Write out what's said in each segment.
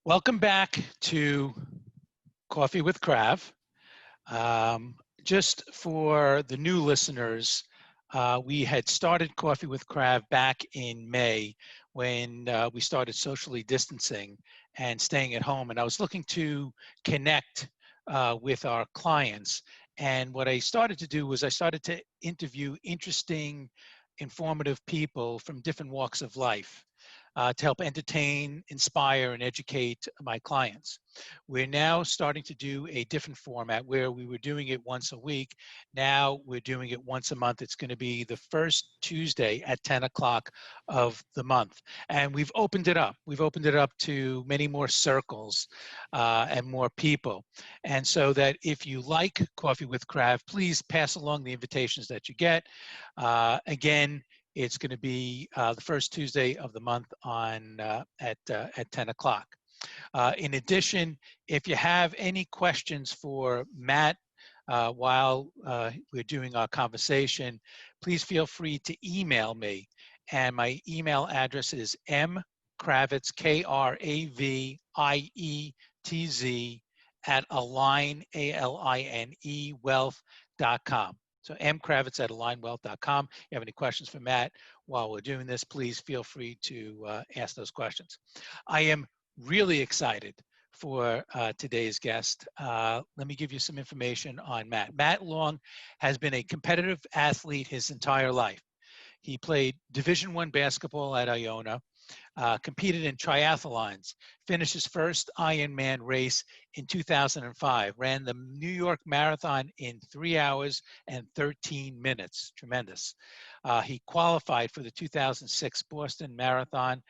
Welcome back to Coffee with Krav. Just for the new listeners, we had started Coffee with Krav back in May when we started socially distancing and staying at home. And I was looking to connect with our clients. And what I started to do was I started to interview interesting, informative people from different walks of life. To help entertain, inspire, and educate my clients. We're now starting to do a different format where we were doing it once a week. Now we're doing it once a month. It's going to be the first Tuesday at 10 o'clock of the month. And we've opened it up. We've opened it up to many more circles and more people. And so that if you like Coffee with Krav, please pass along the invitations that you get. Again, it's going to be the first Tuesday of the month on at 10 o'clock. In addition, if you have any questions for Matt while we're doing our conversation, please feel free to email me. And my email address is mkravitz, KRAVIETZ, at align, ALINE, wealth.com. So mkravitz@alignwealth.com. If you have any questions for Matt while we're doing this, please feel free to ask those questions. I am really excited for today's guest. Let me give you some information on Matt. Matt Long has been a competitive athlete his entire life. He played Division I basketball at Iona, competed in triathlons, finished his first Ironman race in 2005, ran the New York Marathon in 3 hours and 13 minutes. Tremendous. He qualified for the 2006 Boston Marathon.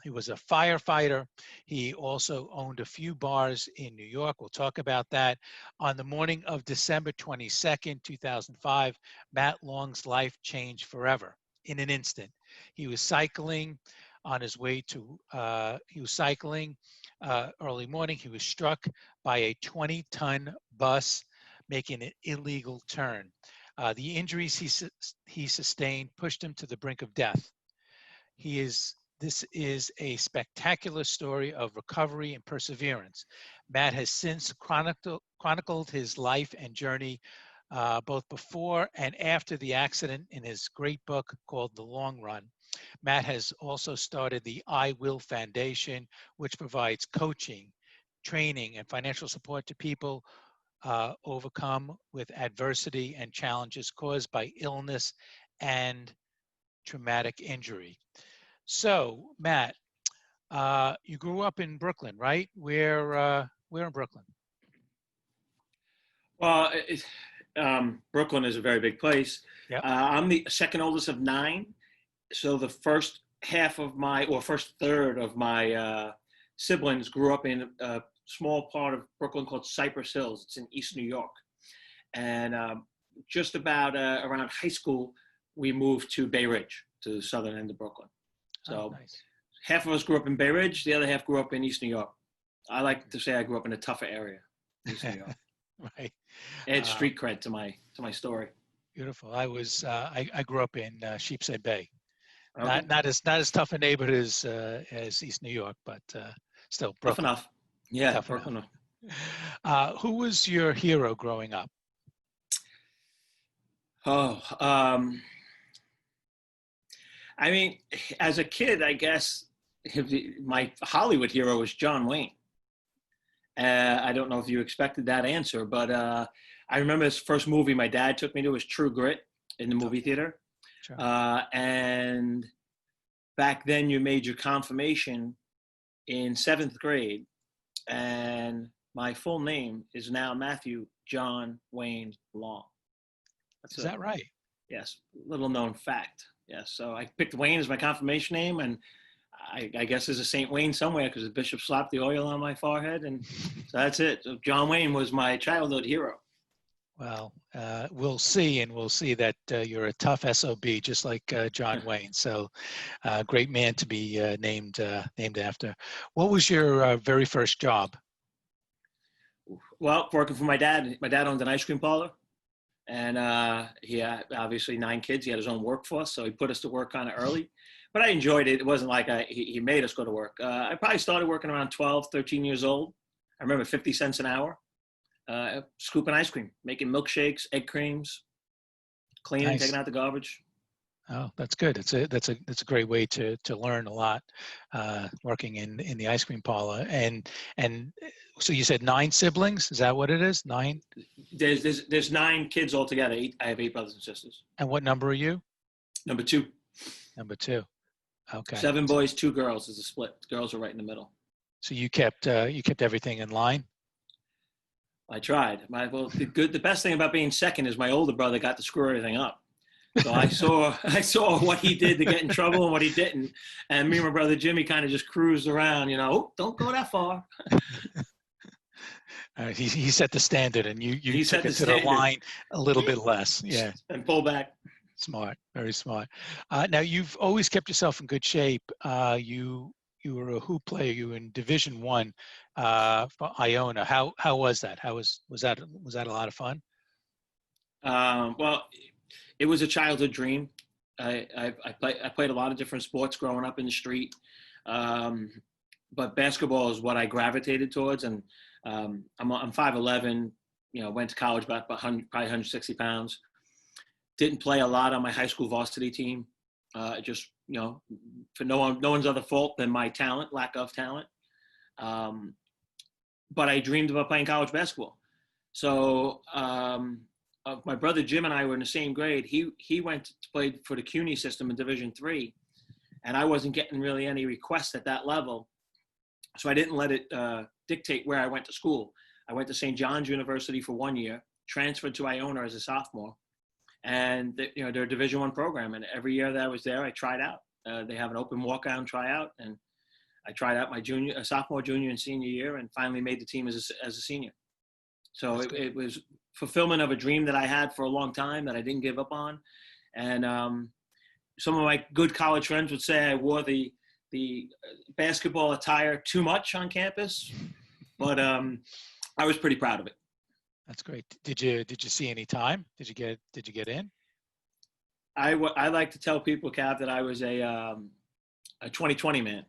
He was a firefighter. He also owned a few bars in New York. We'll talk about that. On the morning of December 22nd, 2005, Matt Long's life changed forever in an instant. He was cycling on his way to, early morning. He was struck by a 20-ton bus making an illegal turn. The injuries he sustained pushed him to the brink of death. This is a spectacular story of recovery and perseverance. Matt has since chronicled his life and journey both before and after the accident in his great book called The Long Run. Matt has also started the I Will Foundation, which provides coaching, training, and financial support to people overcome with adversity and challenges caused by illness and traumatic injury. So, Matt, you grew up in Brooklyn, right? Where in Brooklyn? Well, Brooklyn is a very big place. Yep. I'm the second oldest of 9. So the first third of my siblings grew up in a small part of Brooklyn called Cypress Hills. It's in East New York. And just about around high school, we moved to Bay Ridge, to the southern end of Brooklyn. So nice. Half of us grew up in Bay Ridge. The other half grew up in East New York. I like to say I grew up in a tougher area, East New York. Right. Add street cred to my story. Beautiful. I grew up in Sheepshead Bay. Okay. Not as tough a neighborhood as East New York, but still Tough Brooklyn. enough. Yeah, Tough Brooklyn. enough. Who was your hero growing up? I mean, as a kid, I guess my Hollywood hero was John Wayne. I don't know if you expected that answer, but I remember his first movie my dad took me to was True Grit in the movie theater. Sure. And back then you made your confirmation in 7th grade. And my full name is now Matthew John Wayne Long. Is that right? Yes, little known fact. Yes, so I picked Wayne as my confirmation name, and I guess there's a St. Wayne somewhere because the bishop slapped the oil on my forehead, and so that's it. So John Wayne was my childhood hero. Well, we'll see that you're a tough SOB, just like John Wayne. So, great man to be named after. What was your very first job? Well, working for my dad. My dad owned an ice cream parlor, and he had obviously 9 kids. He had his own workforce, so he put us to work kind of early. but I enjoyed it. It wasn't like he made us go to work. I probably started working around 12, 13 years old. I remember 50 cents an hour, scooping ice cream, making milkshakes, egg creams, cleaning, Nice. taking out the garbage. Oh, that's good. That's a great way to learn a lot, working in the ice cream parlor. And so you said 9 siblings. Is that what it is? 9? There's 9 kids altogether. I have 8 brothers and sisters. And what number are you? Number 2. Number 2. Okay. 7 boys, 2 girls is a split. The girls are right in the middle. So you kept everything in line. I tried. The best thing about being second is my older brother got to screw everything up. So I saw what he did to get in trouble and what he didn't. And me and my brother Jimmy kind of just cruised around, oh, don't go that far. He set the standard, and you took it to standard. the line a little bit less. Yeah. And pull back. Smart, very smart. Now you've always kept yourself in good shape. You were a hoop player. You were in Division One for Iona. How was that? Was that a lot of fun? Well, it was a childhood dream. I played a lot of different sports growing up in the street, but basketball is what I gravitated towards. And I'm 5'11". Went to college about 100, probably 160 pounds. Didn't play a lot on my high school varsity team. Just for no one's other fault than my lack of talent. But I dreamed about playing college basketball. So my brother Jim and I were in the same grade. He went to play for the CUNY system in Division III, and I wasn't getting really any requests at that level. So I didn't let it dictate where I went to school. I went to St. John's University for 1 year, transferred to Iona as a sophomore, and they're a Division I program. And every year that I was there, I tried out. They have an open walk-on tryout, and I tried out my sophomore, junior, and senior year, and finally made the team as a senior. So it was fulfillment of a dream that I had for a long time that I didn't give up on. And some of my good college friends would say I wore the basketball attire too much on campus, but I was pretty proud of it. That's great. Did you see any time? Did you get in? I like to tell people, Cav, that I was a 20-20 man.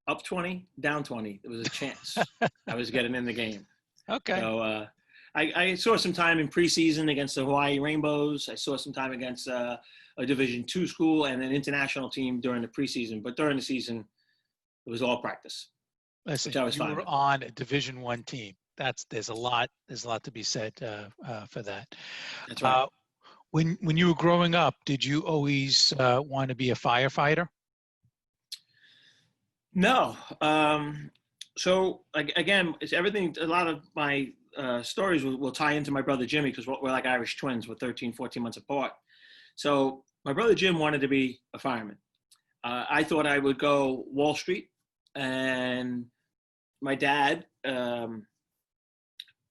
Up 20, down 20. There was a chance I was getting in the game. Okay. So I saw some time in preseason against the Hawaii Rainbows. I saw some time against a Division II school and an international team during the preseason. But during the season, it was all practice. Listen, which I was you fine were with. on a Division I team. There's a lot to be said for that. That's right. When you were growing up, did you always want to be a firefighter? No. So again, it's everything. A lot of my stories will tie into my brother Jimmy because we're like Irish twins. We're 13, 14 months apart. So my brother Jim wanted to be a fireman. I thought I would go Wall Street, and my dad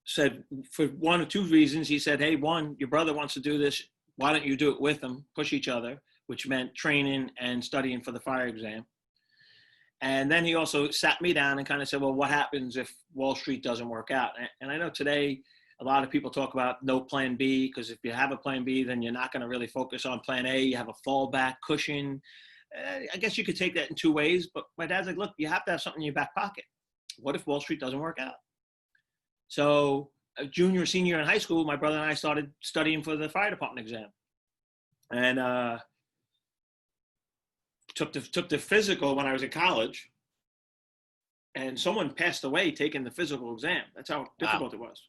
said for one or two reasons. He said, "Hey, one, your brother wants to do this. Why don't you do it with him? Push each other," which meant training and studying for the fire exam. And then he also sat me down and kind of said, well, what happens if Wall Street doesn't work out? And I know today a lot of people talk about no plan B, because if you have a plan B, then you're not going to really focus on plan A. You have a fallback cushion. I guess you could take that in two ways. But my dad's like, look, you have to have something in your back pocket. What if Wall Street doesn't work out? So junior, senior in high school, my brother and I started studying for the fire department exam. And took the physical when I was in college, and someone passed away taking the physical exam. That's how difficult it was.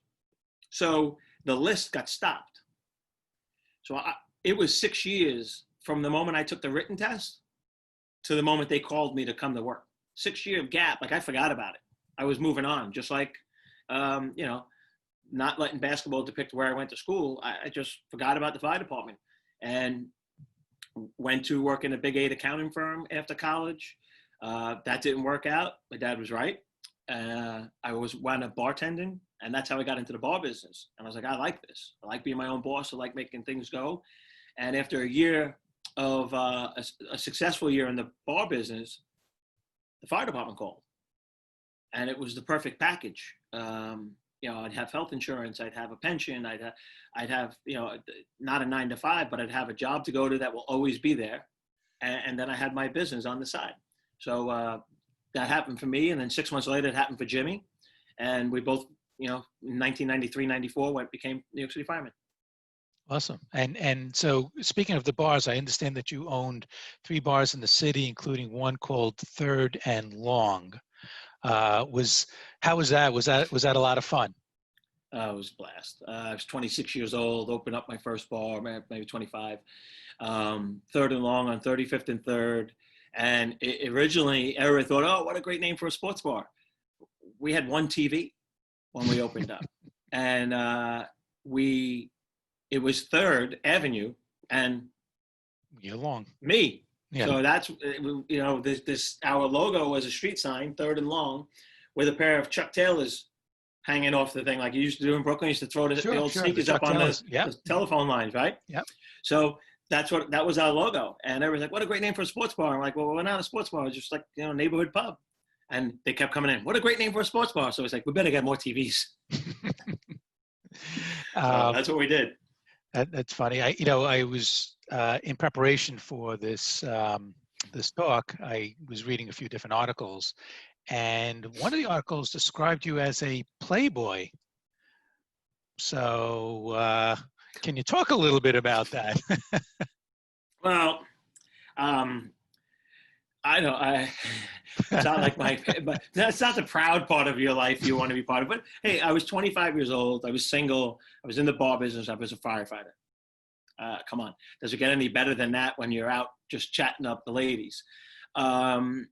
So the list got stopped. So it was 6 years from the moment I took the written test to the moment they called me to come to work. 6 year gap. Like I forgot about it. I was moving on, just like, not letting basketball depict where I went to school. I just forgot about the fire department and went to work in a Big 8 accounting firm after college. That didn't work out. My dad was right. I wound up bartending, and that's how I got into the bar business. And I was like, I like this. I like being my own boss. I like making things go. And after a year of a successful year in the bar business, the fire department called. And it was the perfect package. I'd have health insurance, I'd have a pension, I'd have, not a 9 to 5, but I'd have a job to go to that will always be there. and then I had my business on the side. So that happened for me, and then 6 months later, it happened for Jimmy, and we both, in 1993, 94, became New York City firemen. Awesome. And so speaking of the bars, I understand that you owned 3 bars in the city, including one called Third and Long. How was that? Was that a lot of fun? It was a blast. I was 26 years old, opened up my first bar, maybe 25. Third and Long on 35th and 3rd. And originally, everybody thought, oh, what a great name for a sports bar. We had one TV when we opened up. And it was 3rd Avenue and You're long. me. Yeah. So that's, our logo was a street sign, 3rd and Long, with a pair of Chuck Taylors hanging off the thing like you used to do in Brooklyn. You used to throw the old sneakers up on the telephone lines, right? Yep. So that was our logo. And everyone's like, what a great name for a sports bar. I'm like, well, we're not a sports bar. It's just like, neighborhood pub. And they kept coming in. What a great name for a sports bar. So it's like, we better get more TVs. So that's what we did. That's funny. I was in preparation for this talk. I was reading a few different articles, and one of the articles described you as a playboy. So can you talk a little bit about that? Well, I know it's not like but that's not the proud part of your life you want to be part of. But hey, I was 25 years old. I was single. I was in the bar business. I was a firefighter. Come on, does it get any better than that when you're out just chatting up the ladies? I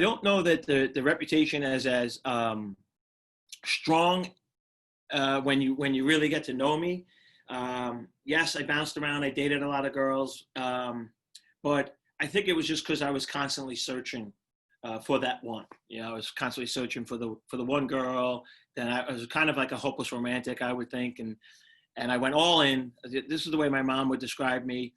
don't know that the reputation is as strong when you really get to know me. Yes, I bounced around. I dated a lot of girls, but I think it was just because I was constantly searching for that one. I was constantly searching for the one girl. Then I was kind of like a hopeless romantic, I would think, and I went all in. This is the way my mom would describe me.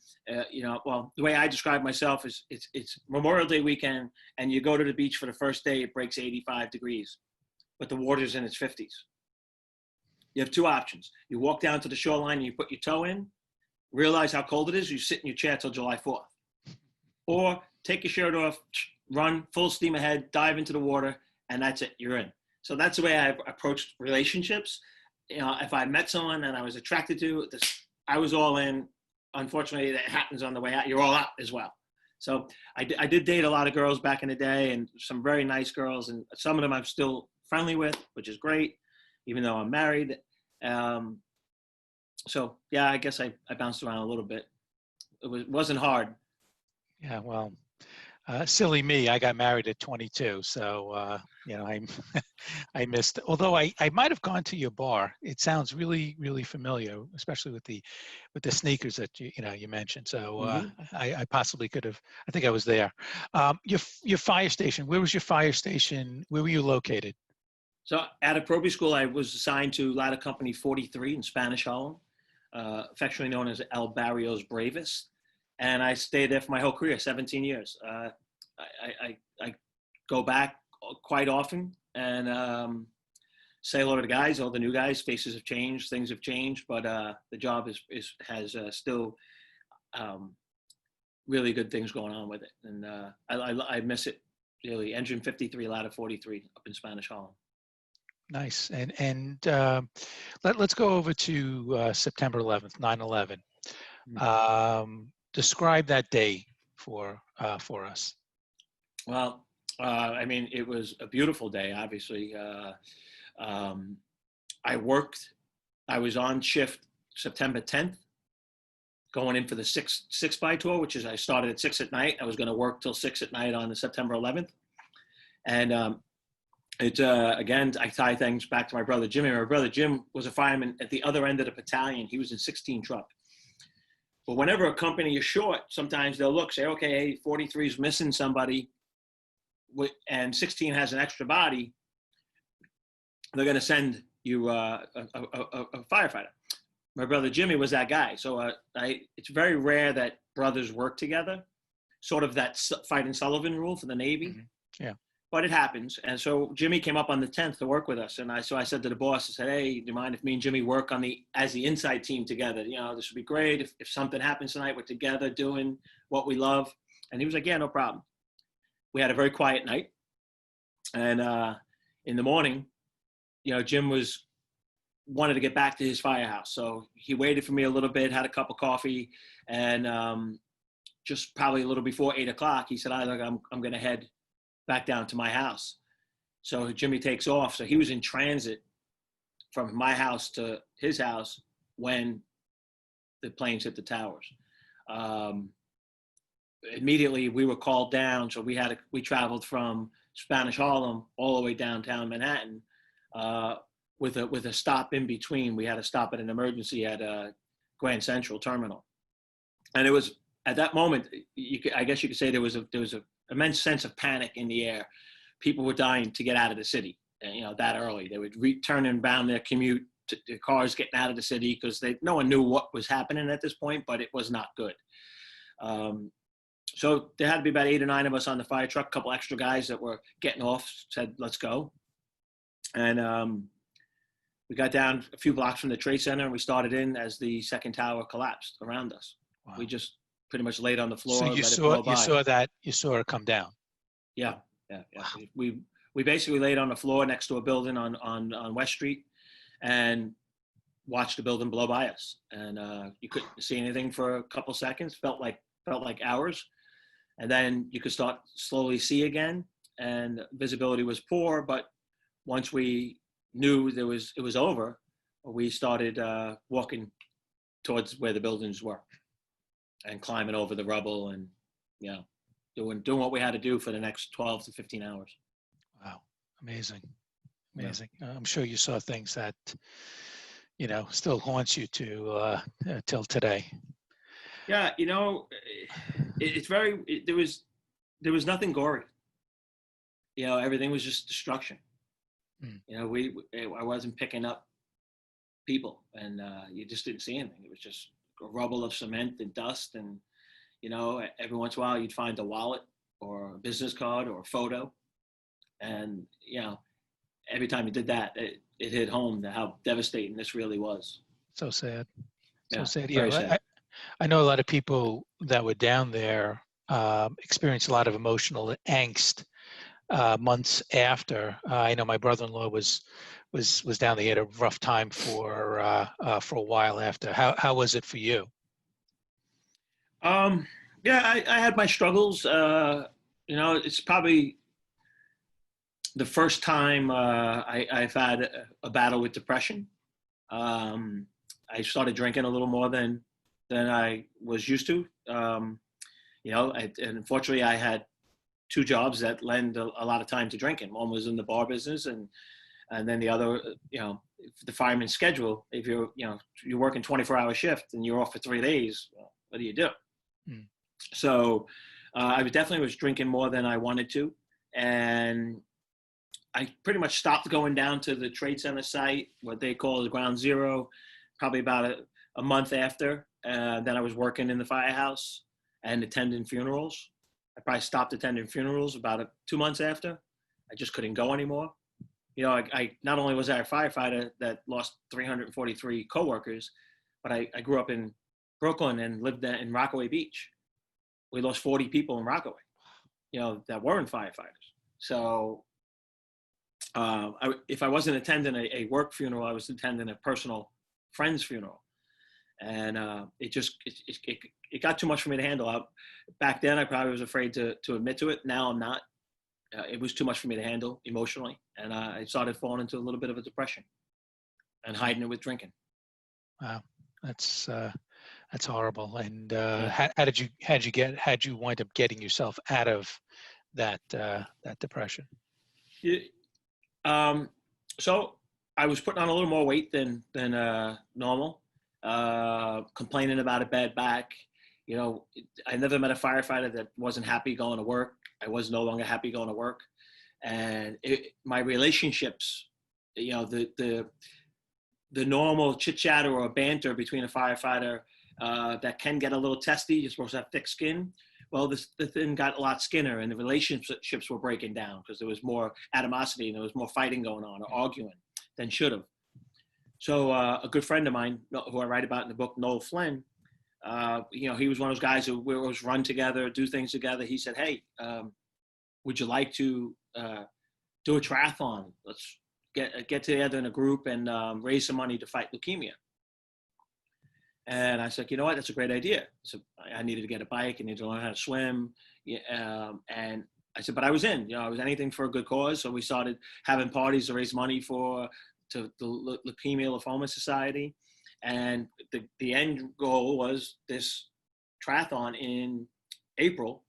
Well, the way I describe myself is it's Memorial Day weekend, and you go to the beach for the first day. It breaks 85 degrees, but the water's in its 50s. You have 2 options. You walk down to the shoreline and you put your toe in, realize how cold it is. You sit in your chair till July 4th. Or take your shirt off, run full steam ahead, dive into the water, and that's it. You're in. So that's the way I approached relationships. If I met someone and I was attracted to, I was all in. Unfortunately, that happens on the way out. You're all out as well. So I did date a lot of girls back in the day, and some very nice girls, and some of them I'm still friendly with, which is great, even though I'm married. So yeah, I guess I bounced around a little bit. It wasn't hard. Yeah, well, silly me. I got married at 22, so I missed. Although I might have gone to your bar. It sounds really, really familiar, especially with the sneakers that you mentioned. So I possibly could have. I think I was there. Your fire station. Where was your fire station? Where were you located? So at a Proby school, I was assigned to Ladder Company 43 in Spanish Harlem, affectionately known as El Barrio's Bravest. And I stayed there for my whole career, 17 years. I go back quite often and say hello to the guys, all the new guys. Faces have changed, things have changed, but the job has still really good things going on with it. And I miss it, really. Engine 53, Ladder 43 up in Spanish Harlem. Nice. And let's go over to September 11th, 9/11. Describe that day for us. Well, it was a beautiful day, obviously. I was on shift September 10th, going in for the 6 by tour, which is I started at 6 at night. I was going to work till 6 at night on the September 11th. And again, I tie things back to my brother Jimmy. My brother Jim was a fireman at the other end of the battalion. He was in 16 truck. But whenever a company is short, sometimes they'll say, okay, hey, 43 is missing somebody, and 16 has an extra body. They're going to send you a firefighter. My brother Jimmy was that guy. So it's very rare that brothers work together, sort of that Fighting Sullivan rule for the Navy. Mm-hmm. Yeah. but it happens. And so Jimmy came up on the 10th to work with us. And I said to the boss, I said, hey, do you mind if me and Jimmy work as the inside team together? This would be great. If something happens tonight, we're together doing what we love. And he was like, yeah, no problem. We had a very quiet night. And in the morning, Jim wanted to get back to his firehouse. So he waited for me a little bit, had a cup of coffee, and just probably a little before 8:00, he said, I'm going to head back down to my house. So Jimmy takes off. So he was in transit from my house to his house when the planes hit the towers. Immediately we were called down. So we traveled from Spanish Harlem all the way downtown Manhattan, with a stop in between. We had to stop at an emergency at Grand Central Terminal. And it was at that moment, I guess you could say there was a immense sense of panic in the air. People were dying to get out of the city, that early. They would turn and bound their commute to their cars getting out of the city because no one knew what was happening at this point, but it was not good. So there had to be about 8 or 9 of us on the fire truck, a couple extra guys that were getting off, said, let's go. And we got down a few blocks from the Trade Center, and we started in as the second tower collapsed around us. Wow. We just pretty much laid on the floor. So you saw it come down. Yeah. Wow. We basically laid on the floor next to a building on West Street and watched the building blow by us. And you couldn't see anything for a couple seconds. Felt like hours. And then you could start slowly see again, and visibility was poor. But once we knew it was over, we started walking towards where the buildings were and climbing over the rubble and, doing what we had to do for the next 12 to 15 hours. Wow. Amazing. I'm sure you saw things that, still haunts you till today. Yeah. There was nothing gory. Everything was just destruction. I wasn't picking up people, and you just didn't see anything. It was just a rubble of cement and dust, and every once in a while you'd find a wallet or a business card or a photo, and every time you did that, it hit home how devastating this really was. So sad. So sad. Sad. I know a lot of people that were down there experienced a lot of emotional angst months after. I know my brother-in-law was down there. He had a rough time for a while after. How was it for you? I had my struggles. It's probably the first time I've had a battle with depression. I started drinking a little more than I was used to. And unfortunately, I had 2 jobs that lend a lot of time to drinking. One was in the bar business, and then the other, the fireman's schedule. If you're working 24-hour shift and you're off for 3 days, what do you do? So I definitely was drinking more than I wanted to, and I pretty much stopped going down to the Trade Center site, what they call the Ground Zero, probably about a month after. Then I was working in the firehouse and attending funerals. I probably stopped attending funerals about 2 months after. I just couldn't go anymore. I not only was I a firefighter that lost 343 coworkers, but I grew up in Brooklyn and lived in Rockaway Beach. We lost 40 people in Rockaway, that weren't firefighters. So if I wasn't attending a work funeral, I was attending a personal friend's funeral. And it got too much for me to handle. Back then, I probably was afraid to admit to it. Now I'm not. It was too much for me to handle emotionally, and I started falling into a little bit of a depression and hiding it with drinking. Wow, that's horrible. And how'd you wind up getting yourself out of that depression? So I was putting on a little more weight than normal. Complaining about a bad back. I never met a firefighter that wasn't happy going to work. I was no longer happy going to work. And my relationships, the normal chit chat or banter between a firefighter that can get a little testy. You're supposed to have thick skin. Well, the thing got a lot skinner, and the relationships were breaking down because there was more animosity and there was more fighting going on or arguing than should have. So a good friend of mine, who I write about in the book, Noel Flynn, he was one of those guys who we always run together, do things together. He said, "Hey, would you like to do a triathlon? Let's get together in a group and raise some money to fight leukemia." And I said, "You know what? That's a great idea." So I needed to get a bike, I needed to learn how to swim, and I said, but I was in. I was anything for a good cause. So we started having parties to raise money to the Leukemia Lymphoma Society, and the end goal was this triathlon in April.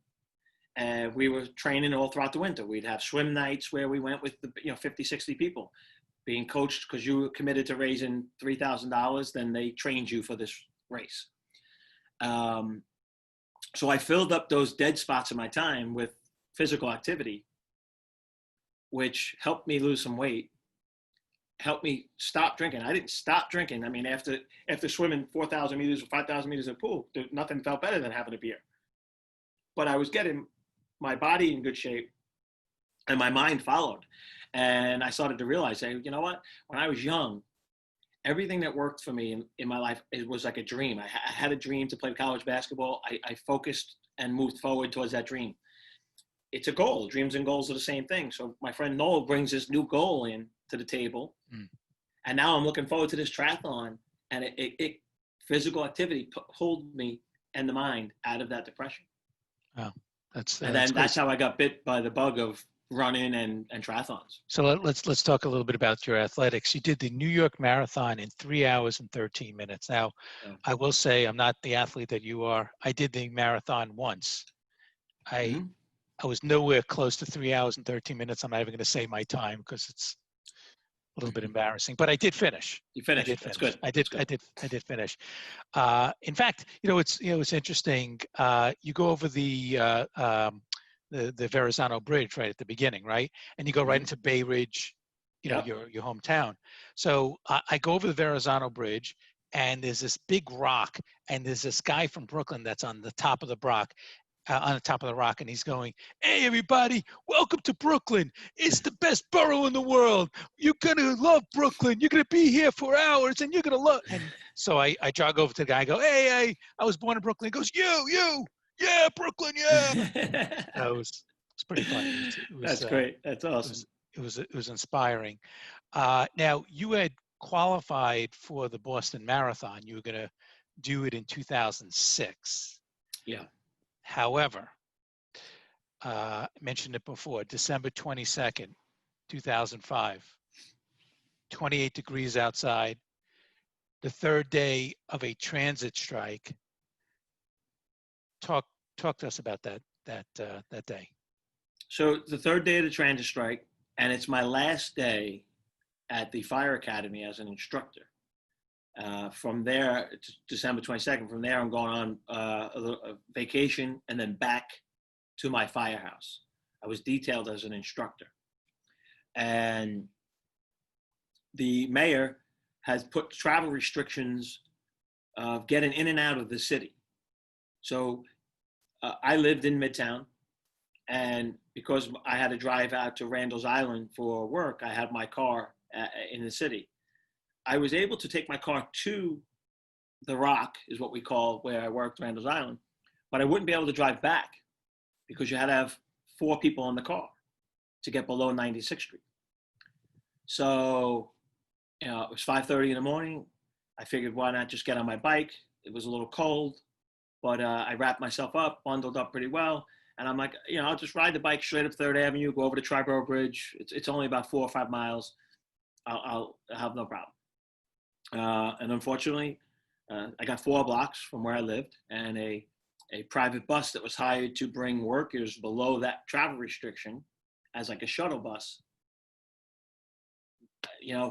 And we were training all throughout the winter. We'd have swim nights where we went with 50, 60 people being coached, because you were committed to raising $3,000. Then they trained you for this race. So I filled up those dead spots in my time with physical activity, which helped me lose some weight, helped me stop drinking. I didn't stop drinking. I mean, after swimming 4,000 meters or 5,000 meters in a pool, nothing felt better than having a beer. But I was getting my body in good shape, and my mind followed. And I started to realize, hey, you know what? When I was young, everything that worked for me in my life, it was like a dream. I had a dream to play college basketball. I focused and moved forward towards that dream. It's a goal. Dreams and goals are the same thing. So my friend Noel brings this new goal in to the table. And now I'm looking forward to this triathlon. And it physical activity pulled me and the mind out of that depression. Wow. That's how I got bit by the bug of running and triathlons. So let's talk a little bit about your athletics. You did the New York Marathon in 3 hours and 13 minutes. Now, I will say I'm not the athlete that you are. I did the marathon once. I was nowhere close to 3 hours and 13 minutes. I'm not even going to say my time because it's a little bit embarrassing. But I did finish. You finished. That's good. I did finish. In fact, it's interesting. You go over the Verrazano Bridge right at the beginning, right? And you go right into Bay Ridge, your hometown. So I go over the Verrazano Bridge, and there's this big rock, and there's this guy from Brooklyn that's on the top of the rock, and he's going, "Hey, everybody, welcome to Brooklyn. It's the best borough in the world. You're gonna love Brooklyn. You're gonna be here for hours, and you're gonna love." And so I jog over to the guy. I go, "Hey, I was born in Brooklyn." He goes, "You. Yeah, Brooklyn, yeah." It was pretty funny. That's great. That's awesome. It was inspiring. Now, you had qualified for the Boston Marathon. You were going to do it in 2006. Yeah. However, I mentioned it before, December 22nd, 2005, 28 degrees outside, the third day of a transit strike. Talk to us about that day. So the third day of the transit strike, and it's my last day at the fire academy as an instructor. From there, it's December 22nd. From there, I'm going on a vacation and then back to my firehouse. I was detailed as an instructor, and the mayor has put travel restrictions of getting in and out of the city. So I lived in Midtown, and because I had to drive out to Randall's Island for work, I had my car in the city. I was able to take my car to the Rock, is what we call where I worked, Randall's Island, but I wouldn't be able to drive back because you had to have 4 people in the car to get below 96th Street. So, it was 5:30 in the morning. I figured, why not just get on my bike? It was a little cold, but I wrapped myself up, bundled up pretty well. And I'm like, I'll just ride the bike straight up 3rd Avenue, go over to Triborough Bridge. It's only about 4 or 5 miles. I'll have no problem. And unfortunately, I got 4 blocks from where I lived, and a private bus that was hired to bring workers below that travel restriction as like a shuttle bus,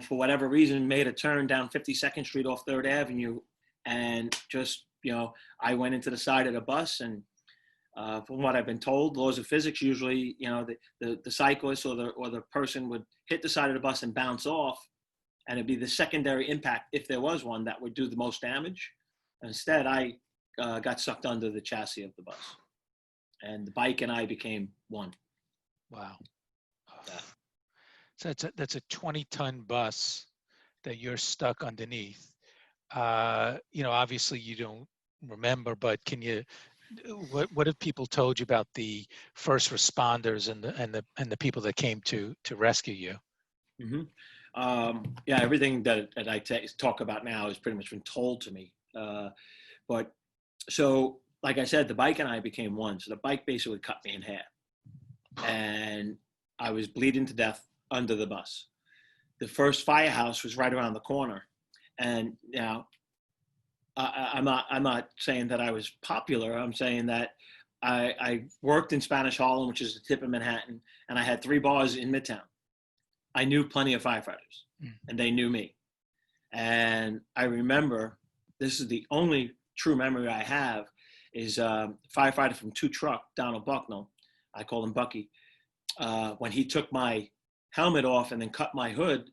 for whatever reason, made a turn down 52nd Street off 3rd Avenue. And just, I went into the side of the bus, and from what I've been told, laws of physics, usually, the cyclist or the person would hit the side of the bus and bounce off, and it'd be the secondary impact, if there was one, that would do the most damage. Instead, I got sucked under the chassis of the bus. and the bike and I became one. Wow. Yeah. So that's a 20-ton bus that you're stuck underneath. Obviously you don't remember, but can you, what have people told you about the first responders and the people that came to rescue you? Mm-hmm. Yeah, everything that I talk about now has pretty much been told to me. But so, like I said, the bike and I became one. So the bike basically cut me in half, and I was bleeding to death under the bus. The first firehouse was right around the corner, and I'm not saying that I was popular. I'm saying that I worked in Spanish Harlem, which is the tip of Manhattan, and I had 3 bars in Midtown. I knew plenty of firefighters, and they knew me. And I remember, this is the only true memory I have, is a firefighter from 2 Truck, Donald Bucknell, I called him Bucky, when he took my helmet off and then cut my hood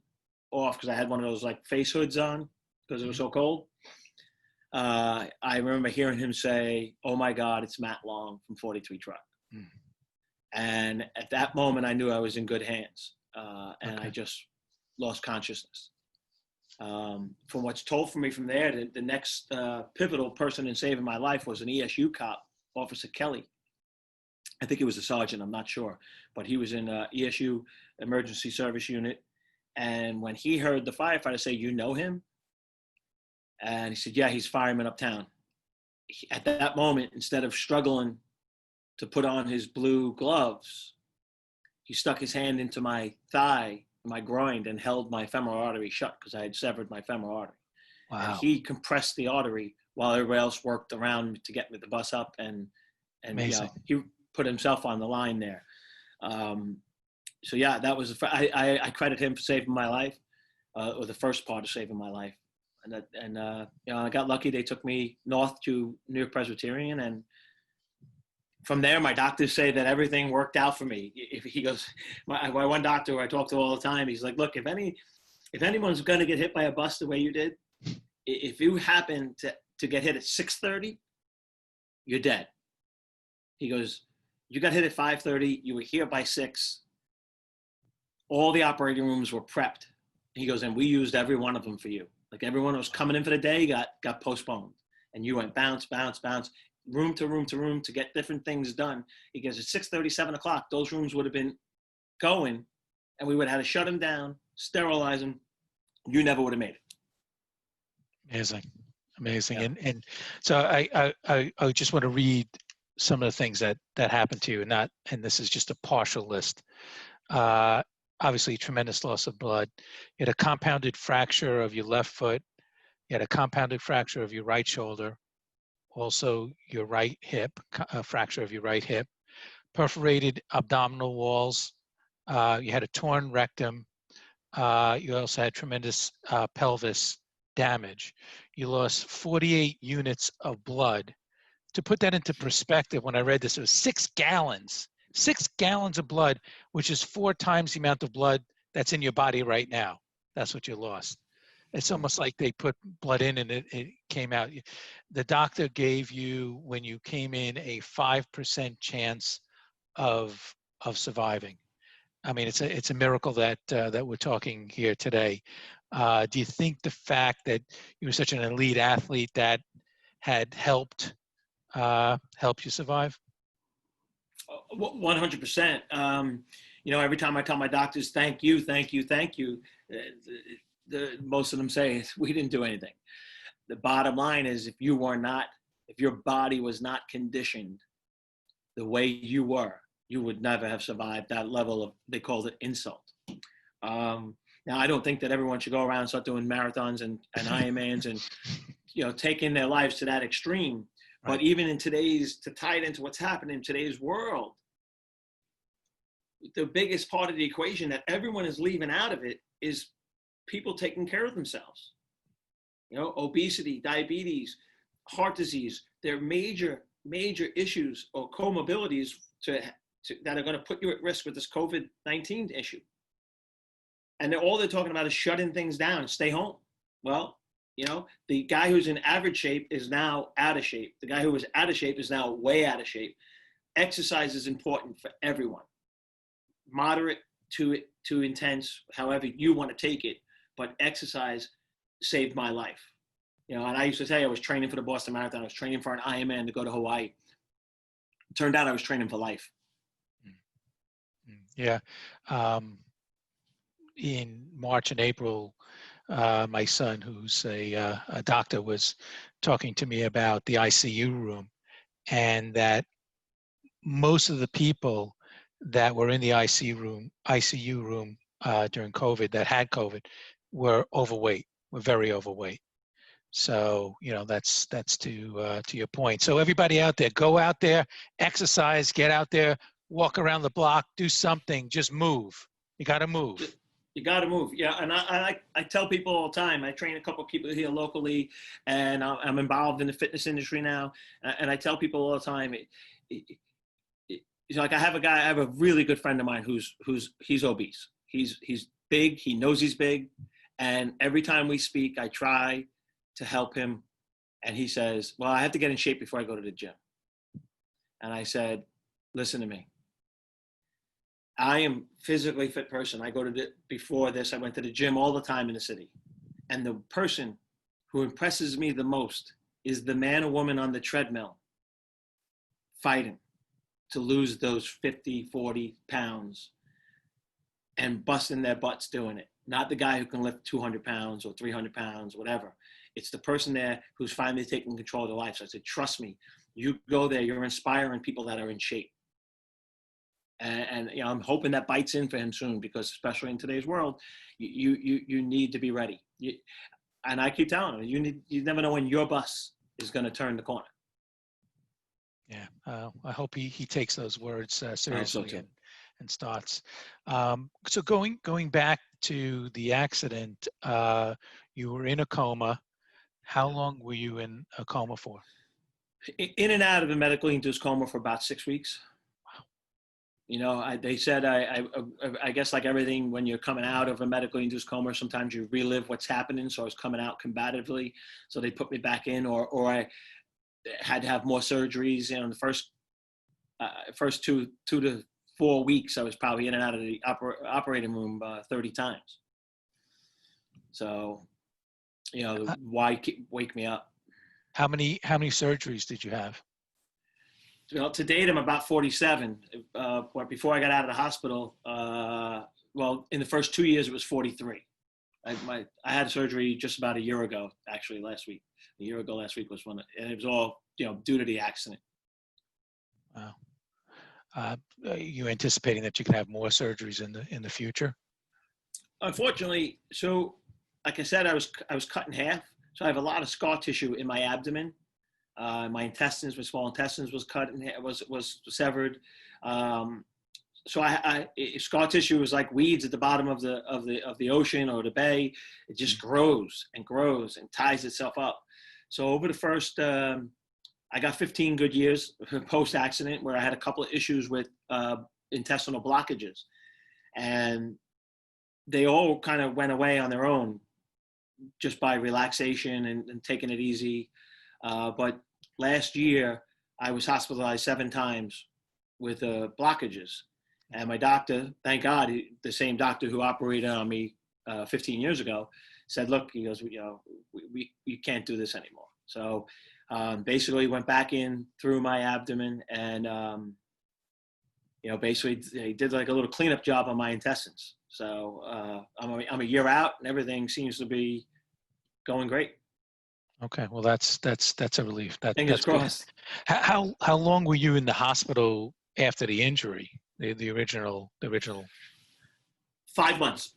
off, because I had one of those like face hoods on because it was so cold. I remember hearing him say, "Oh my God, it's Matt Long from 43 Truck." Mm. And at that moment, I knew I was in good hands, and I just lost consciousness. From what's told for me from there, the next pivotal person in saving my life was an ESU cop, Officer Kelly. I think he was a sergeant, I'm not sure, but he was in ESU Emergency Service Unit. And when he heard the firefighter say, "You know him?" And he said, "Yeah, he's fireman uptown." At that moment, instead of struggling to put on his blue gloves, he stuck his hand into my thigh, my groin, and held my femoral artery shut because I had severed my femoral artery. Wow. And he compressed the artery while everybody else worked around to get me the bus up, and he put himself on the line there. So yeah, that was I credit him for saving my life, or the first part of saving my life. And I got lucky. They took me north to New York Presbyterian, and from there, my doctors say that everything worked out for me. If he goes, my one doctor who I talk to all the time, he's like, "Look, if anyone's going to get hit by a bus the way you did, if you happen to get hit at 6:30, you're dead." He goes, "You got hit at 5:30. You were here by 6. All the operating rooms were prepped." He goes, "And we used every one of them for you. Like everyone who was coming in for the day got postponed, and you went bounce, bounce, bounce, room to room to room to get different things done." He goes, "At 6:30, 7 o'clock, those rooms would have been going, and we would have had to shut them down, sterilize them. You never would have made it." Amazing. Yeah. And so I just want to read some of the things that happened to you, and this is just a partial list. Obviously, tremendous loss of blood. You had a compounded fracture of your left foot. You had a compounded fracture of your right shoulder. Also, your right hip, a fracture of your right hip. Perforated abdominal walls. You had a torn rectum. You also had tremendous pelvis damage. You lost 48 units of blood. To put that into perspective, when I read this, it was 6 gallons. 6 gallons of blood, which is 4 times the amount of blood that's in your body right now. That's what you lost. It's almost like they put blood in and it came out. The doctor gave you, when you came in, a 5% chance of surviving. I mean, it's a miracle that we're talking here today. Do you think the fact that you were such an elite athlete that had helped you survive? 100%. Every time I tell my doctors, "Thank you, thank you, thank you," most of them say, "We didn't do anything." The bottom line is, if your body was not conditioned the way you were, you would never have survived that level of, they called it, insult. Now, I don't think that everyone should go around and start doing marathons and Ironmans and, taking their lives to that extreme. Right. But even to tie it into what's happening in today's world, the biggest part of the equation that everyone is leaving out of it is people taking care of themselves. Obesity, diabetes, heart disease, they're major issues or comorbidities that are going to put you at risk with this COVID-19 issue. And all they're talking about is shutting things down, stay home. Well, the guy who's in average shape is now out of shape. The guy who was out of shape is now way out of shape. exercise is important for everyone. Moderate to intense, however you want to take it, but exercise saved my life. You know, and I used to say I was training for the Boston Marathon. I was training for an Ironman to go to Hawaii. It turned out I was training for life. Yeah. In March and April, my son, who's a doctor, was talking to me about the ICU room, and that most of the people that were in the ICU room during COVID, that had COVID, were overweight, were very overweight. So, you know, that's to your point. So everybody out there, go out there, exercise, get out there, walk around the block, do something, just move. You got to move. You got to move. Yeah. And I tell people all the time, I train a couple of people here locally, and I'm involved in the fitness industry now. And I tell people all the time, like I have a really good friend of mine he's obese. He's big. He knows he's big. And every time we speak, I try to help him. And he says, well, I have to get in shape before I go to the gym. And I said, listen to me. I am a physically fit person. I go to before this, I went to the gym all the time in the city. And the person who impresses me the most is the man or woman on the treadmill fighting to lose those 50, 40 pounds and busting their butts doing it. Not the guy who can lift 200 pounds or 300 pounds, whatever. It's the person there who's finally taking control of their life. So I said, trust me, you go there, you're inspiring people that are in shape. And you know, I'm hoping that bites in for him soon, because especially in today's world, you need to be ready. And I keep telling him, you never know when your bus is going to turn the corner. Yeah, I hope he takes those words seriously and starts. So going back to the accident, you were in a coma. How long were you in a coma for? In and out of a medically induced coma for about 6 weeks. You know, they said, I guess like everything, when you're coming out of a medically induced coma, sometimes you relive what's happening. So I was coming out combatively. So they put me back in, or I had to have more surgeries. You know, in the first 2 to 4 weeks, I was probably in and out of the operating room 30 times. So, you know, why wake me up? How many surgeries did you have? Well, to date, I'm about 47. Before I got out of the hospital, well, in the first 2 years, it was 43. I had surgery just about a year ago, actually, last week. A year ago last week was when, and it was all, you know, due to the accident. Wow. Are you anticipating that you can have more surgeries in the future? Unfortunately, so like I said, I was cut in half. So I have a lot of scar tissue in my abdomen. My intestines, my small intestines was cut and was severed. So scar tissue is like weeds at the bottom of the ocean or the bay. It just grows and grows and ties itself up. So over the first, I got 15 good years post accident, where I had a couple of issues with intestinal blockages, and they all kind of went away on their own, just by relaxation and taking it easy. But last year, I was hospitalized 7 times with blockages. And my doctor, thank God, the same doctor who operated on me 15 years ago, said, look, he goes, you know, we can't do this anymore. So basically went back in through my abdomen, and, you know, basically he did like a little cleanup job on my intestines. So I'm a year out, and everything seems to be going great. Okay, well that's a relief. Fingers That's crossed. good. How long were you in the hospital after the injury? The original. 5 months.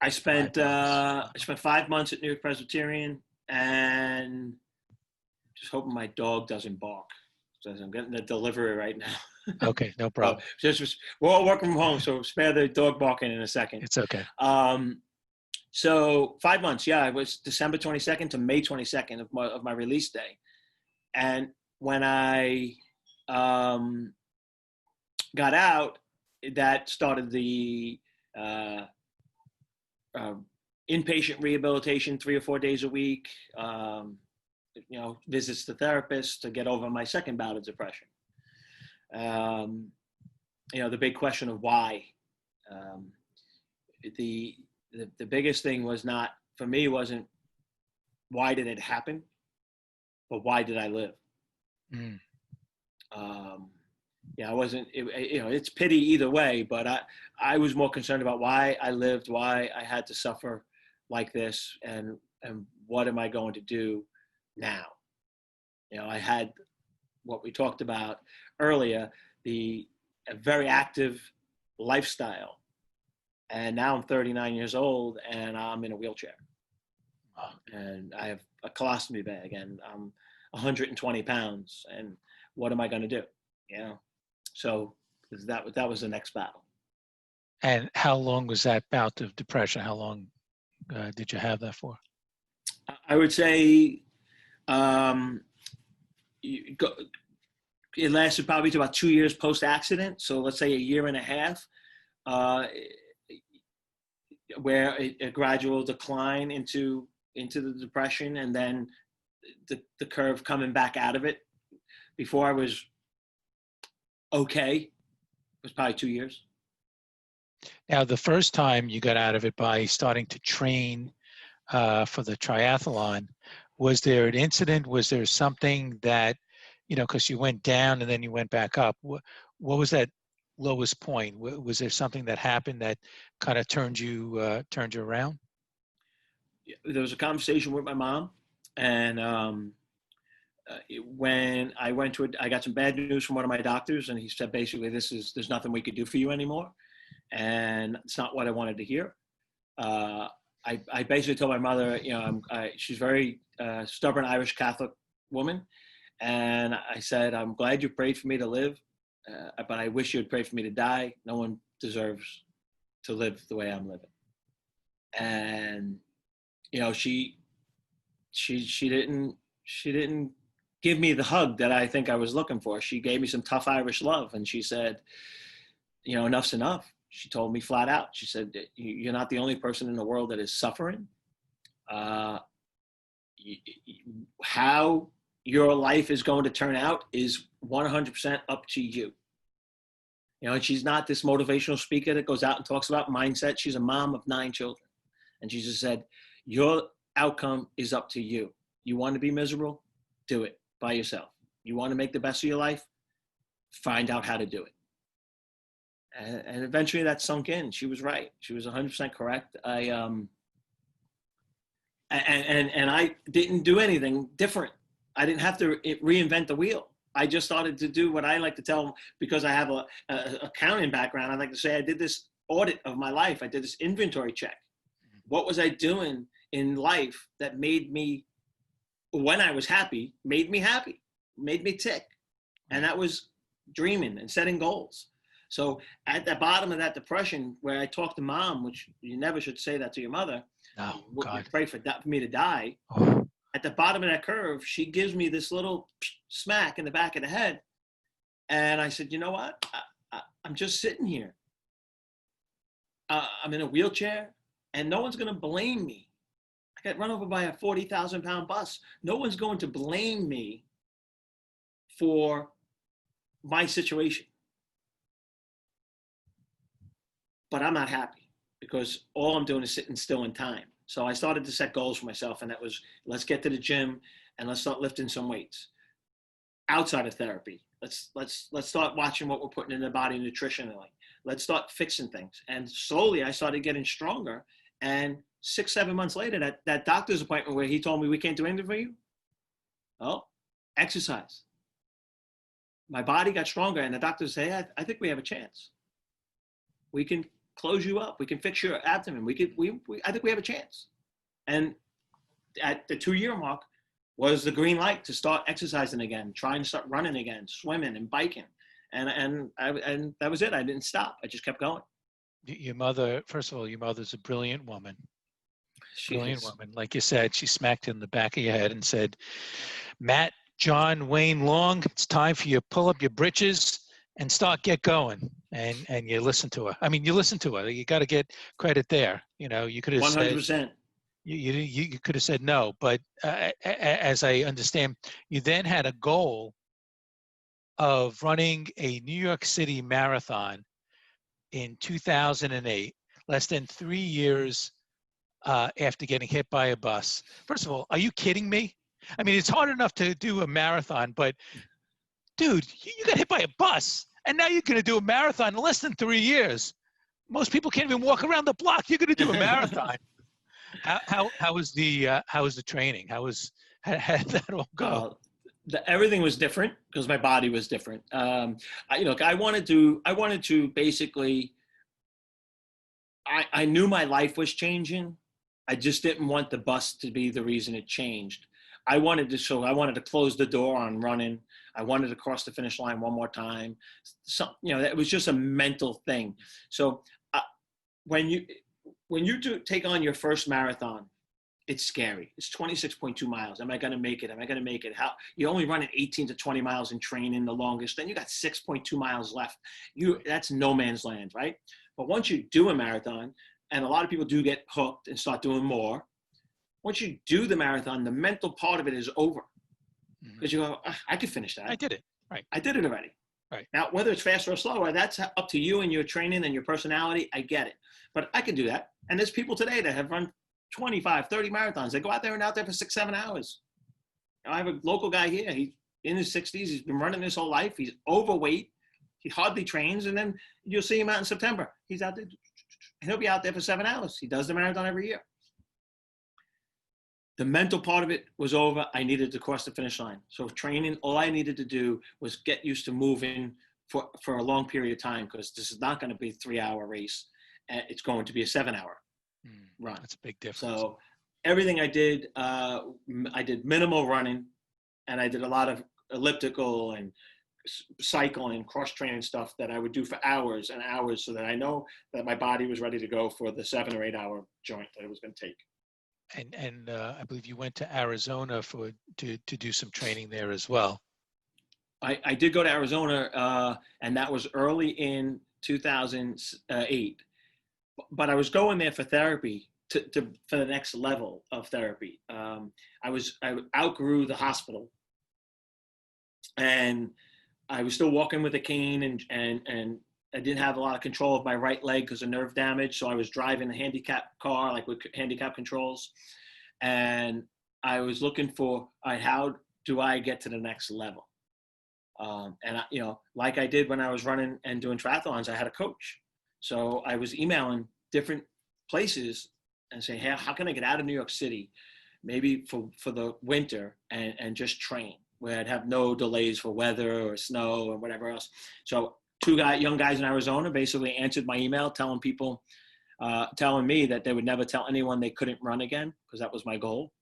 I spent 5 months. I spent 5 months at New York Presbyterian, and just hoping my dog doesn't bark, because I'm getting the delivery right now. Okay, no problem. We're all working from home, so spare the dog barking in a second. It's okay. So 5 months, yeah, it was December 22nd to May 22nd of my release day. And when I got out, that started the inpatient rehabilitation 3 or 4 days a week, you know, visits to therapists to get over my second bout of depression. The big question of why. Um, the, the biggest thing was not, for me, wasn't why did it happen, but why did I live? Mm. I wasn't, it's pity either way, but I was more concerned about why I lived, why I had to suffer like this, and what am I going to do now? I had what we talked about earlier, a very active lifestyle. And now I'm 39 years old and I'm in a wheelchair. Wow. And I have a colostomy bag and I'm 120 pounds. And what am I going to do? So that was the next battle. And how long was that bout of depression? How long did you have that for? I would say it lasted probably to about 2 years post-accident. So let's say a year and a half, where a gradual decline into the depression, and then the curve coming back out of it. Before I was okay, it was probably 2 years. Now, the first time you got out of it by starting to train for the triathlon, was there an incident? Was there something that, because you went down and then you went back up? What was that lowest point? Was there something that happened that kind of turned you around? There was a conversation with my mom, and when I went to it, I got some bad news from one of my doctors, and he said basically, there's nothing we could do for you anymore, and it's not what I wanted to hear. I basically told my mother, she's very stubborn Irish Catholic woman, and I said, I'm glad you prayed for me to live, but I wish you would pray for me to die. No one deserves to live the way I'm living. And she didn't give me the hug that I think I was looking for. She gave me some tough Irish love, and she said, enough's enough. She told me flat out. She said, you're not the only person in the world that is suffering. How your life is going to turn out is 100% up to you. And she's not this motivational speaker that goes out and talks about mindset. She's a mom of 9 children. And she just said, your outcome is up to you. You want to be miserable? Do it by yourself. You want to make the best of your life? Find out how to do it. And eventually that sunk in. She was right. She was 100% correct. And I didn't do anything different. I didn't have to reinvent the wheel. I just started to do what I like to tell, because I have a accounting background. I like to say I did this audit of my life. I did this inventory check. What was I doing in life that made me, when I was happy, made me tick? And that was dreaming and setting goals. So at the bottom of that depression, where I talked to mom, which you never should say that to your mother, pray for me to die. Oh. At the bottom of that curve, she gives me this little smack in the back of the head. And I said, you know what? I'm just sitting here. I'm in a wheelchair, and no one's going to blame me. I got run over by a 40,000-pound bus. No one's going to blame me for my situation. But I'm not happy, because all I'm doing is sitting still in time. So I started to set goals for myself, and that was, let's get to the gym and let's start lifting some weights outside of therapy. Let's start watching what we're putting in the body nutritionally. Let's start fixing things. And slowly I started getting stronger. And 6-7 months later, that doctor's appointment where he told me we can't do anything for you. Oh, exercise. My body got stronger, and the doctor said, hey, I think we have a chance. We can close you up. We can fix your abdomen. I think we have a chance. And at the 2-year mark was the green light to start exercising again, trying to start running again, swimming and biking. And that was it. I didn't stop. I just kept going. Your mother, first of all, your mother's a brilliant woman. Brilliant woman. Like you said, she smacked you in the back of your head and said, Matt, John, Wayne Long, it's time for you to pull up your britches and get going. And you listen to her. I mean, you listen to her. You got to get credit there. You could have 100%. said, you could have said no, but as I understand, you then had a goal of running a New York City marathon in 2008, less than 3 years after getting hit by a bus. First of all, are you kidding me? I mean, it's hard enough to do a marathon, but dude, you got hit by a bus, and now you're going to do a marathon in less than 3 years. Most people can't even walk around the block. You're going to do a marathon. How was the training? How did that all go? Everything was different because my body was different. I wanted to basically. I knew my life was changing. I just didn't want the bus to be the reason it changed. I wanted to close the door on running. I wanted to cross the finish line one more time. It was just a mental thing. So when you take on your first marathon, it's scary. It's 26.2 miles. Am I going to make it? Am I going to make it? How you only run at 18 to 20 miles in training the longest. Then you got 6.2 miles left. That's no man's land, right? But once you do a marathon, and a lot of people do get hooked and start doing more, once you do the marathon, the mental part of it is over. Because you go, I could finish that. I did it. Right. I did it already. Right. Now, whether it's faster or slower, that's up to you and your training and your personality. I get it. But I can do that. And there's people today that have run 25, 30 marathons. They go out there for 6-7 hours. I have a local guy here. He's in his 60s. He's been running his whole life. He's overweight. He hardly trains. And then you'll see him out in September. He's out there. He'll be out there for 7 hours. He does the marathon every year. The mental part of it was over. I needed to cross the finish line. So training, all I needed to do was get used to moving for a long period of time, because this is not going to be a 3-hour race. It's going to be a 7-hour run. That's a big difference. So everything I did minimal running, and I did a lot of elliptical and cycling, cross-training stuff that I would do for hours and hours, so that I know that my body was ready to go for the 7 or 8 hour joint that it was going to take. And I believe you went to Arizona to do some training there as well. I did go to Arizona, and that was early in 2008. But I was going there for therapy, for the next level of therapy. I outgrew the hospital, and I was still walking with a cane, and I didn't have a lot of control of my right leg because of nerve damage. So I was driving a handicap car, like with handicap controls. And I was looking for, how do I get to the next level? Like I did when I was running and doing triathlons, I had a coach. So I was emailing different places and saying, hey, how can I get out of New York City, maybe for the winter, and just train where I'd have no delays for weather or snow or whatever else. So two young guys in Arizona basically answered my email telling me that they would never tell anyone they couldn't run again, because that was my goal.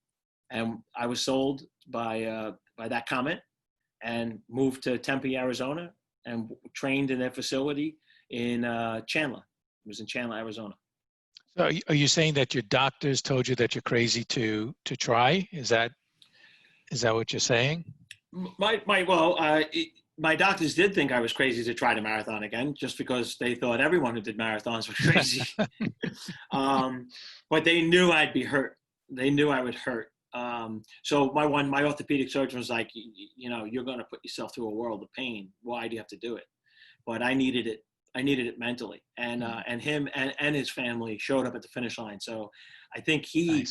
And I was sold by that comment, and moved to Tempe, Arizona, and trained in their facility in Chandler. It was in Chandler, Arizona. So are you saying that your doctors told you that you're crazy to try? Is that what you're saying? My doctors did think I was crazy to try the marathon again, just because they thought everyone who did marathons was crazy. But they knew I'd be hurt. They knew I would hurt. So my orthopedic surgeon was like, you're going to put yourself through a world of pain. Why do you have to do it? But I needed it. I needed it mentally. And him and his family showed up at the finish line. So I think he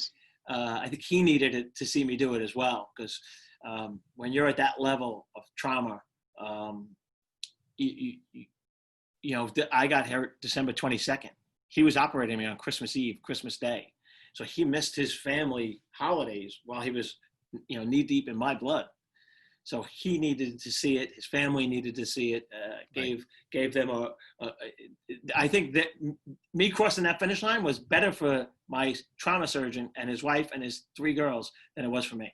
needed it to see me do it as well. Because when you're at that level of trauma, I got hurt December 22nd. He was operating me on Christmas Eve, Christmas Day. So he missed his family holidays while he was, knee deep in my blood. So he needed to see it. His family needed to see it. Gave them I think that me crossing that finish line was better for my trauma surgeon and his wife and his 3 girls than it was for me.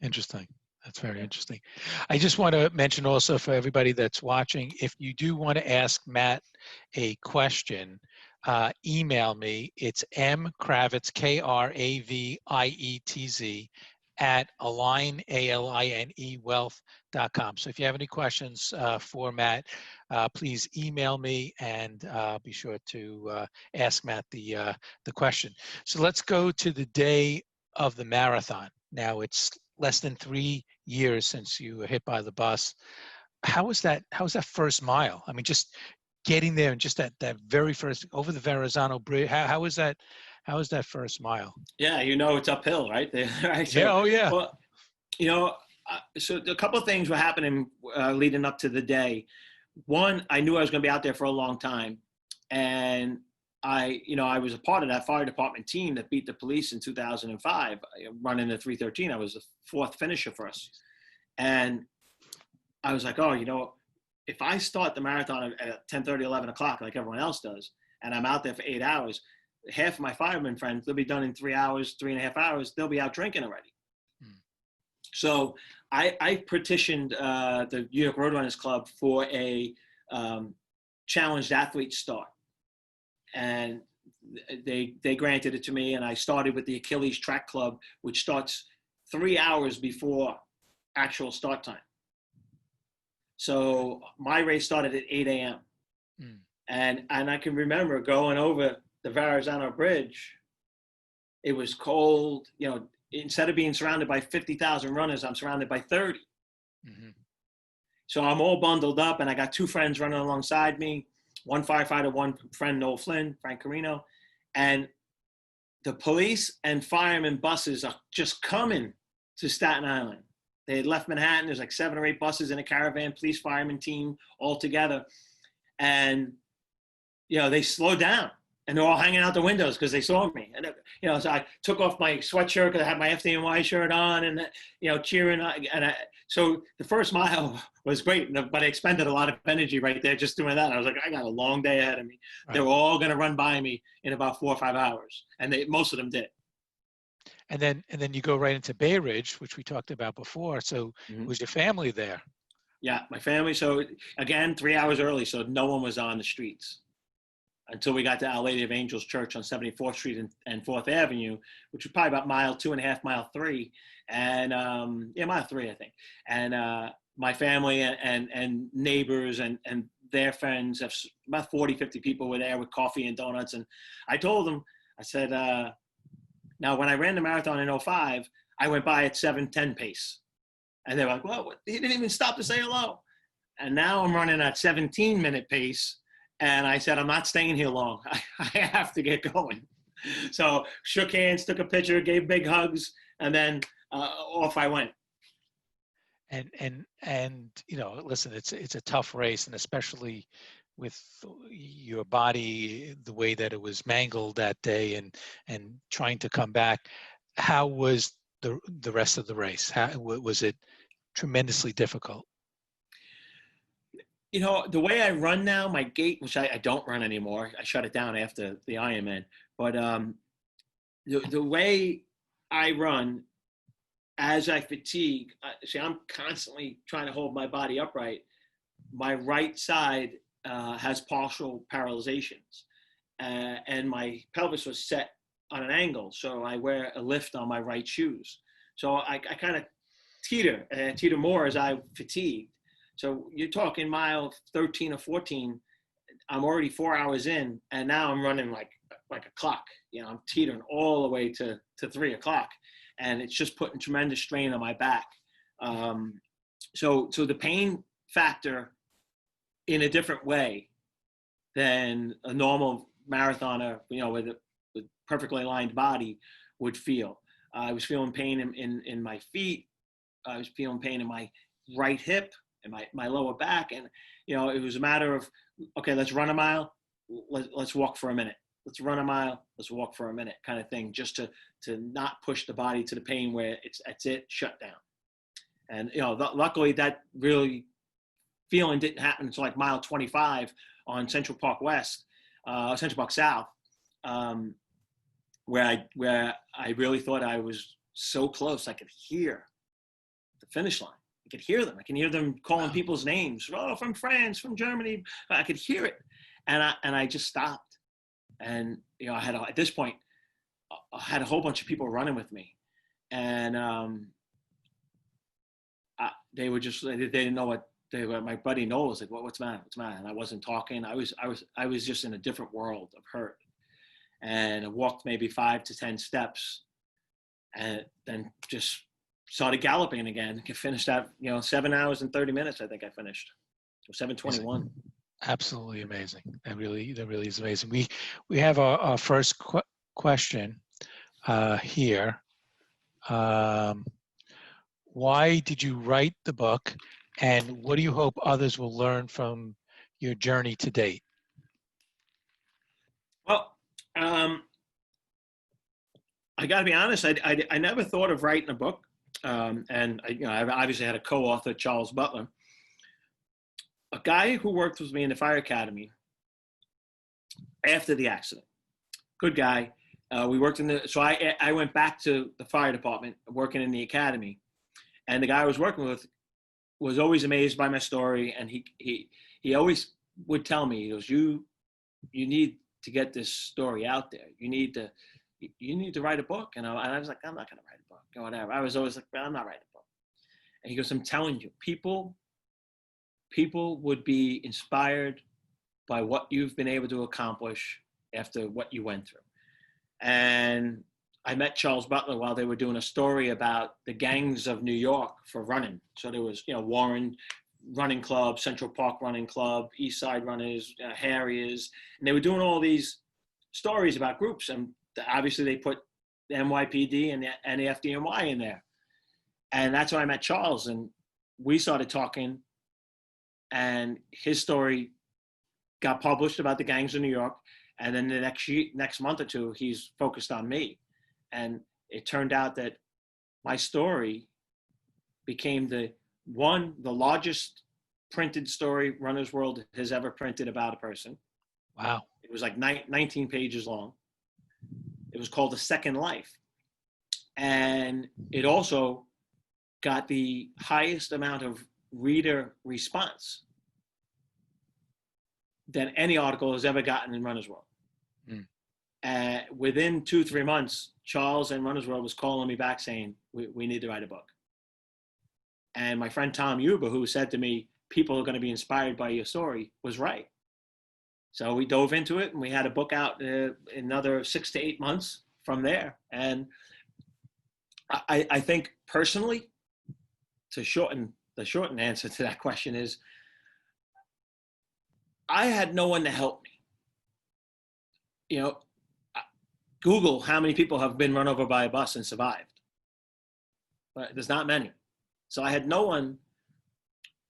Interesting. That's very interesting. I just want to mention also for everybody that's watching, if you do want to ask Matt a question, email me. It's mkravitz, KRAVIETZ, at alinewealth.com. So if you have any questions for Matt, please email me, and be sure to ask Matt the question. So let's go to the day of the marathon. Now it's less than 3 years since you were hit by the bus. How was that first mile? I mean, just getting there and just that very first over the Verrazano Bridge. How was that first mile? Yeah, it's uphill, right? Right. Yeah, So, oh yeah. well, you know, so a couple of things were happening leading up to the day. One, I knew I was going to be out there for a long time, and I was a part of that fire department team that beat the police in 2005, running the 313. I was the fourth finisher for us, and I was like, oh, if I start the marathon at 10:30, 11 o'clock, like everyone else does, and I'm out there for 8 hours, half of my fireman friends, they'll be done in 3 hours, 3.5 hours. They'll be out drinking already. Hmm. So I petitioned the New York Roadrunners Club for a challenged athlete start, and they granted it to me. And I started with the Achilles Track Club, which starts 3 hours before actual start time. So my race started at 8 a.m. Mm. And I can remember going over the Verrazano Bridge. It was cold. Instead of being surrounded by 50,000 runners, I'm surrounded by 30. Mm-hmm. So I'm all bundled up, and I got two friends running alongside me, one firefighter, one friend, Noel Flynn, Frank Carino. And the police and firemen buses are just coming to Staten Island. They had left Manhattan. There's like 7 or 8 buses in a caravan, police fireman team all together. And, they slowed down. And they're all hanging out the windows because they saw me. And, so I took off my sweatshirt because I had my FDNY shirt on and, cheering. So the first mile was great, but I expended a lot of energy right there just doing that. I was like, I got a long day ahead of me. Right. They were all going to run by me in about 4 or 5 hours. And most of them did. And then you go right into Bay Ridge, which we talked about before. So was your family there? Yeah, my family. So again, 3 hours early. So no one was on the streets until we got to Our Lady of Angels Church on 74th Street and 4th Avenue, which was probably about mile 2.5, mile 3. And mile 3, I think. And my family and neighbors and their friends, about 40, 50 people were there with coffee and donuts. And I told them, I said, now when I ran the marathon in 2005, I went by at 7:10 pace. And they were like, well, he didn't even stop to say hello. And now I'm running at 17-minute pace. And I said, I'm not staying here long. I have to get going. So shook hands, took a picture, gave big hugs, and then off I went. And listen, it's a tough race, and especially with your body, the way that it was mangled that day, and trying to come back. How was the rest of the race? How was it? Tremendously difficult. The way I run now, my gait, which I don't run anymore, I shut it down after the Ironman, but the way I run, as I fatigue, see, I'm constantly trying to hold my body upright. My right side has partial paralyzations, and my pelvis was set on an angle, so I wear a lift on my right shoes. So I kind of teeter more as I fatigued. So you're talking mile 13 or 14, I'm already 4 hours in, and now I'm running like a clock. I'm teetering all the way to 3 o'clock, and it's just putting tremendous strain on my back. So the pain factor in a different way than a normal marathoner, with perfectly aligned body would feel. I was feeling pain in my feet. I was feeling pain in my right hip and my lower back. And, it was a matter of, okay, let's run a mile. Let's walk for a minute. Let's run a mile. Let's walk for a minute kind of thing, just to not push the body to the pain where that's it, shut down. And, luckily that really feeling didn't happen until like mile 25 on Central Park South, where I really thought I was so close. I could hear the finish line. I could hear them. I can hear them calling people's names. Oh, from France, from Germany. I could hear it. And I just stopped. And, I had, at this point, I had a whole bunch of people running with me. And they didn't know what my buddy Noel was like, what's the matter? What's the matter? And I wasn't talking. I was just in a different world of hurt. And I walked maybe 5 to 10 steps and then just started galloping again. I finished that, 7 hours and 30 minutes. I think I finished, or 7:21. Absolutely amazing. That really is amazing. We have our first question here. Why did you write the book, and what do you hope others will learn from your journey to date? Well, I got to be honest. I never thought of writing a book, and I've obviously had a co-author, Charles Butler, a guy who worked with me in the fire academy after the accident. Good guy. We worked so I went back to the fire department, working in the academy, and the guy I was working with was always amazed by my story, and he always would tell me, he goes, you need to get this story out there. You need to write a book. And I was like, I'm not going to write a book or whatever. I was always like, well, I'm not writing a book. And he goes, I'm telling you, people would be inspired by what you've been able to accomplish after what you went through. And I met Charles Butler while they were doing a story about the gangs of New York for running. So there was, Warren Running Club, Central Park Running Club, East Side Runners, Harriers, and they were doing all these stories about groups. And obviously they put the NYPD and the FDNY in there. And that's where I met Charles, and we started talking, and his story got published about the gangs of New York. And then the next month or two, he's focused on me. And it turned out that my story became the largest printed story Runner's World has ever printed about a person. Wow. It was like 19 pages long. It was called The Second Life. And it also got the highest amount of reader response than any article has ever gotten in Runner's World. Within 2-3 months, Charles and Runner's World was calling me back saying, we need to write a book. And my friend Tom Huber, who said to me, people are going to be inspired by your story, was right. So we dove into it, and we had a book out another 6 to 8 months from there. And I think personally, the shortened answer to that question is, I had no one to help me. Google how many people have been run over by a bus and survived. But there's not many. So I had no one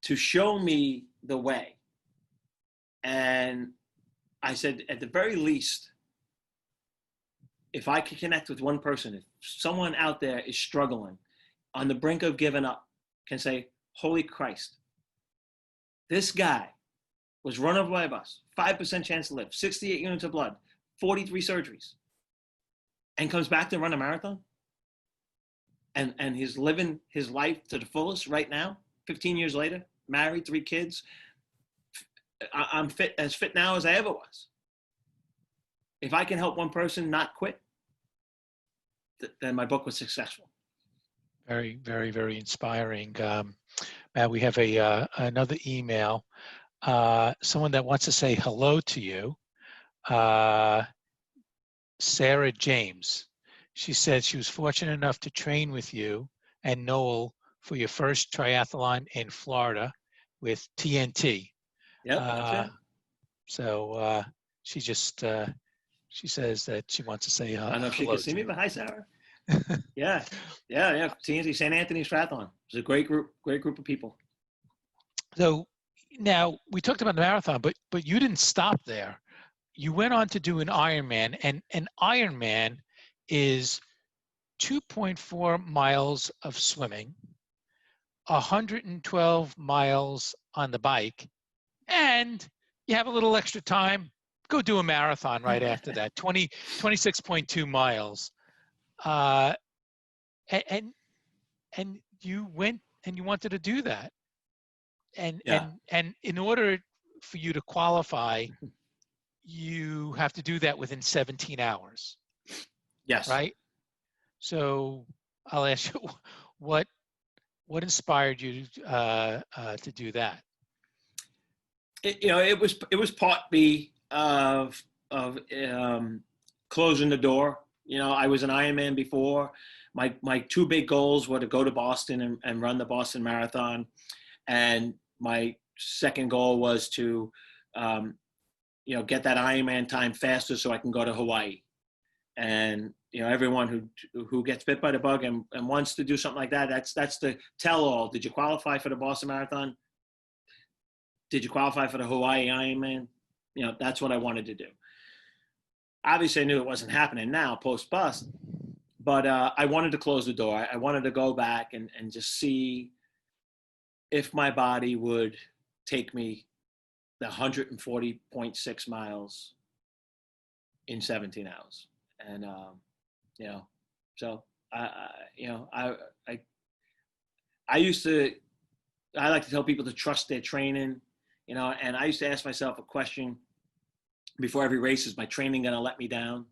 to show me the way. And I said, at the very least, if I could connect with one person, if someone out there is struggling, on the brink of giving up, can say, holy Christ, this guy was run over by a bus, 5% chance to live, 68 units of blood, 43 surgeries, and comes back to run a marathon, and he's living his life to the fullest right now, 15 years later, married, 3 kids. I'm as fit now as I ever was. If I can help one person not quit, then my book was successful. Very, very, very inspiring. Matt, we have another email. Someone that wants to say hello to you. Sarah James. She said she was fortunate enough to train with you and Noel for your first triathlon in Florida with TNT. Yep, that's it. So she just she says that she wants to say I don't know if she can see me, but hi, Sarah. Yeah. TNT, St. Anthony's Triathlon. It was a great group of people. So now we talked about the marathon, but you didn't stop there. You went on to do an Ironman, and an Ironman is 2.4 miles of swimming, 112 miles on the bike, and you have a little extra time, go do a marathon right after that, 26.2 miles. And you went and you wanted to do that. And in order for you to qualify, you have to do that within 17 hours. Yes. Right? So I'll ask you, what inspired you to do that? It was part B of closing the door. I was an Ironman before, my two big goals were to go to Boston and run the Boston Marathon. And my second goal was to, get that Ironman time faster so I can go to Hawaii. And, everyone who gets bit by the bug and wants to do something like that, that's the tell-all. Did you qualify for the Boston Marathon? Did you qualify for the Hawaii Ironman? That's what I wanted to do. Obviously, I knew it wasn't happening now, post-bust, but I wanted to close the door. I wanted to go back and just see if my body would take me the 140.6 miles in 17 hours. And, so I like to tell people to trust their training, and I used to ask myself a question before every race: is my training going to let me down?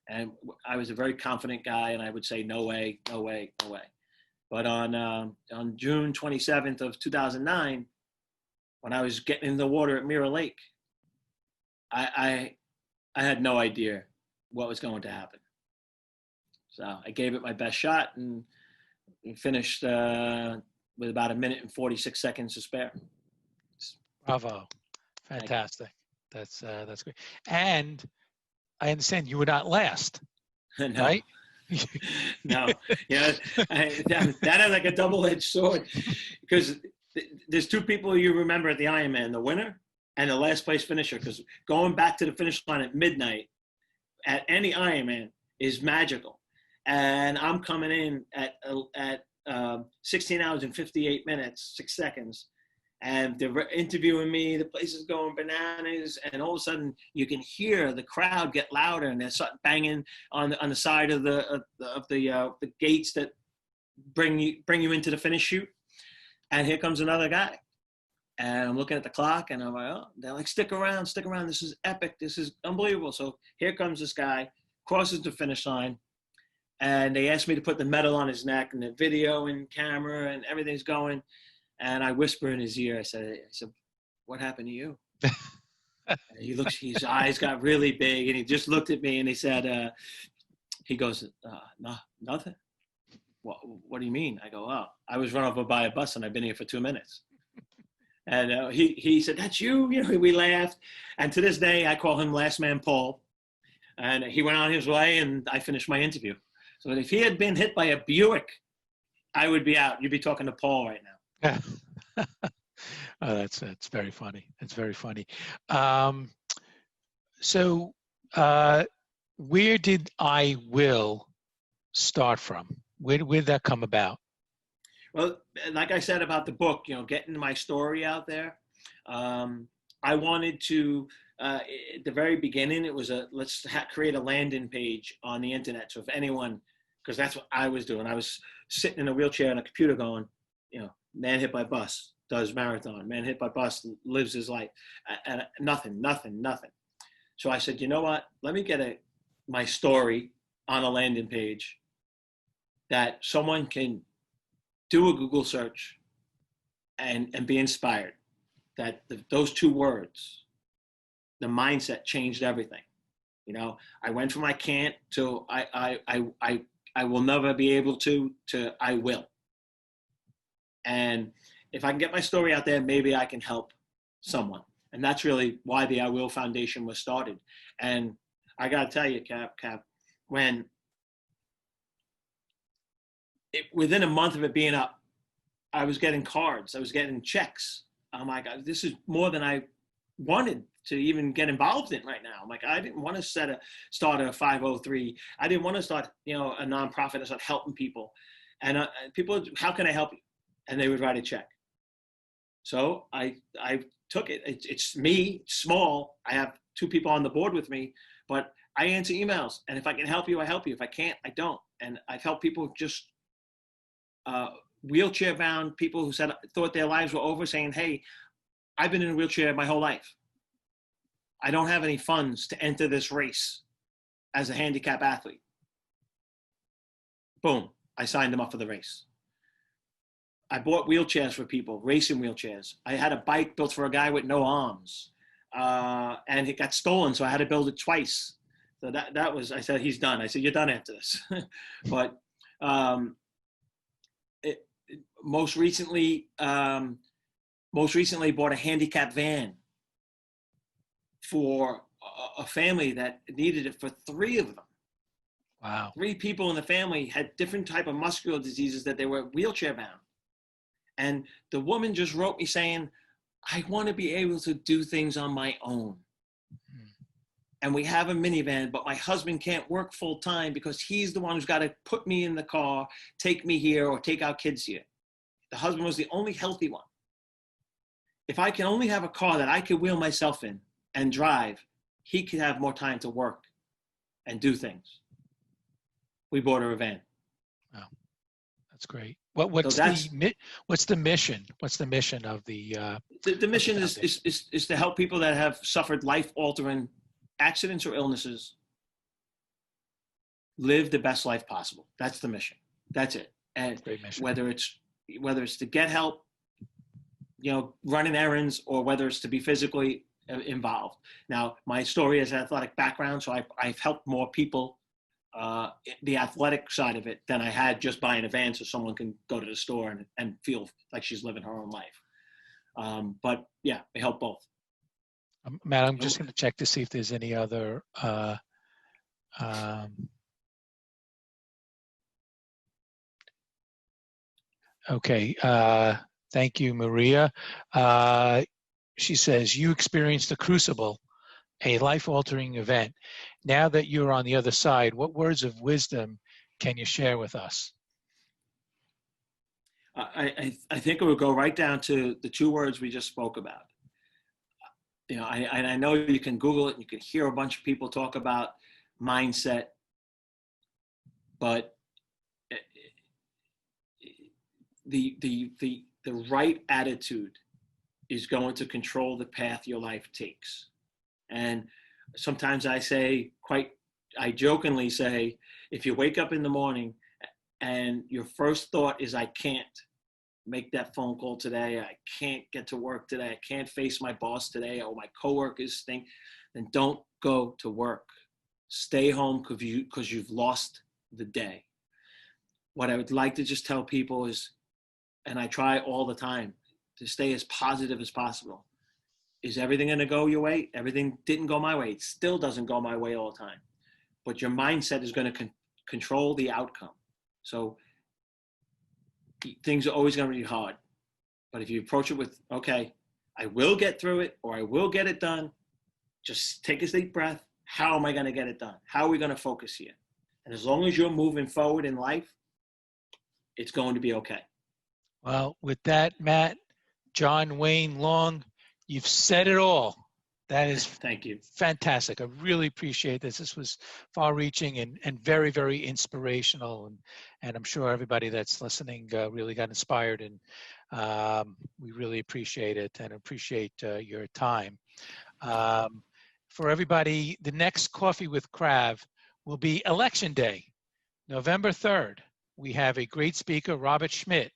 And I was a very confident guy, and I would say, no way, no way, no way. But on June 27th of 2009, when I was getting in the water at Mirror Lake, I had no idea what was going to happen. So I gave it my best shot and finished with about 1 minute and 46 seconds to spare. Bravo. Fantastic. That's great. And I understand you were not last, No. right? No. That is like a double-edged sword, because there's two people you remember at the Ironman: the winner and the last place finisher. Because going back to the finish line at midnight at any Ironman is magical. And I'm coming in at 16 hours and 58 minutes, 6 seconds. And they're interviewing me, the place is going bananas, and all of a sudden you can hear the crowd get louder, and they're starting banging on the side of the gates that bring you into the finish chute. And here comes another guy. And I'm looking at the clock, and I'm like, oh, they're like, stick around, this is epic, this is unbelievable. So here comes this guy, crosses the finish line, and they asked me to put the medal on his neck, and the video and camera and everything's going. And I whisper in his ear, I said, what happened to you? He looks, his eyes got really big, and he just looked at me, and he said, he goes, no, nothing. What do you mean? I go, oh, I was run over by a bus, and I've been here for 2 minutes. And he said, that's you? We laughed. And to this day, I call him Last Man Paul. And he went on his way, and I finished my interview. So if he had been hit by a Buick, I would be out. You'd be talking to Paul right now. Oh, that's very funny. It's very funny. So where did I Will start from? Where did that come about? Well, like I said about the book, getting my story out there. I wanted to, at the very beginning, it was let's create a landing page on the internet. So if anyone, because that's what I was doing. I was sitting in a wheelchair on a computer going, man hit by bus, does marathon, man hit by bus, lives his life, and nothing. So I said, you know what? Let me get my story on a landing page that someone can do a Google search and be inspired. That those two words, the mindset, changed everything. I went from I can't to I will never be able to I will. And if I can get my story out there, maybe I can help someone. And that's really why the I Will Foundation was started. And I got to tell you, Cap, when within a month of it being up, I was getting cards, I was getting checks. I'm like, this is more than I wanted to even get involved in right now. I'm like, I didn't want to start a 503. I didn't want to start, a nonprofit and start helping people. And people, how can I help you? And they would write a check. So I took it. It's me, it's small. I have 2 people on the board with me, but I answer emails. And if I can help you, I help you. If I can't, I don't. And I've helped people just wheelchair-bound people who thought their lives were over, saying, hey, I've been in a wheelchair my whole life. I don't have any funds to enter this race as a handicap athlete. Boom, I signed them up for the race. I bought wheelchairs for people, racing wheelchairs. I had a bike built for a guy with no arms, and it got stolen, so I had to build it twice. So that was, I said, he's done. I said, you're done after this. But Um, it, most recently, bought a handicap van for a family that needed it for 3 of them. Wow. 3 people in the family had different type of muscular diseases that they were wheelchair bound. And the woman just wrote me saying, I want to be able to do things on my own. And we have a minivan, but my husband can't work full time because he's the one who's got to put me in the car, take me here, or take our kids here. The husband was the only healthy one. If I can only have a car that I could wheel myself in and drive, he could have more time to work and do things. We bought her a van. Wow, that's great. What's So the mission? What's the mission of the mission of the is to help people that have suffered life-altering accidents or illnesses live the best life possible. That's the mission. That's it. And great mission. whether it's to get help, running errands, or whether it's to be physically involved. Now, my story is an athletic background, so I've helped more people the athletic side of it than I had just buying a van so someone can go to the store and feel like she's living her own life. But yeah, I help both. Matt, I'm just going to check to see if there's any other okay. Thank you, Maria. She says, you experienced a crucible, a life-altering event. Now that you're on the other side, what words of wisdom can you share with us? I think it would go right down to the 2 words we just spoke about. I know you can Google it and you can hear a bunch of people talk about mindset, but the right attitude is going to control the path your life takes. And sometimes I jokingly say, if you wake up in the morning and your first thought is, I can't make that phone call today, I can't get to work today, I can't face my boss today, or my coworkers stink, then don't go to work. Stay home because you've lost the day. What I would like to just tell people is, and I try all the time to stay as positive as possible. Is everything going to go your way? Everything didn't go my way. It still doesn't go my way all the time. But your mindset is going to control the outcome. So things are always going to be hard. But if you approach it with, okay, I will get through it, or I will get it done, just take a deep breath. How am I going to get it done? How are we going to focus here? And as long as you're moving forward in life, it's going to be okay. Well, with that, Matt, John Wayne Long, you've said it all. That is Thank you. Fantastic. I really appreciate this. This was far-reaching and very, very inspirational. And I'm sure everybody that's listening really got inspired. And we really appreciate it and appreciate your time. For everybody, the next Coffee with Krav will be Election Day, November 3rd. We have a great speaker, Robert Schmidt.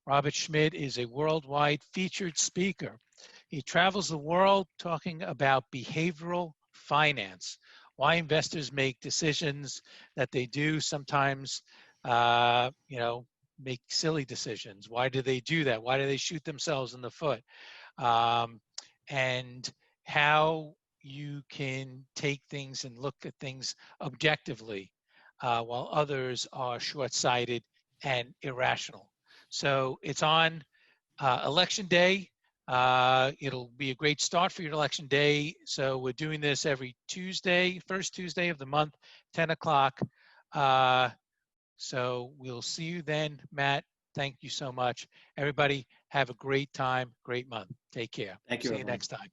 Robert Schmidt is a worldwide featured speaker. He travels the world talking about behavioral finance, why investors make decisions that they do, sometimes, make silly decisions. Why do they do that? Why do they shoot themselves in the foot? And how you can take things and look at things objectively, while others are short-sighted and irrational. So it's on Election Day. It'll be a great start for your election day. So we're doing this every Tuesday, first Tuesday of the month, 10 o'clock. So we'll see you then. Matt, thank you so much. Everybody have a great time, great month. Take care. Thank you, See everyone. you next time.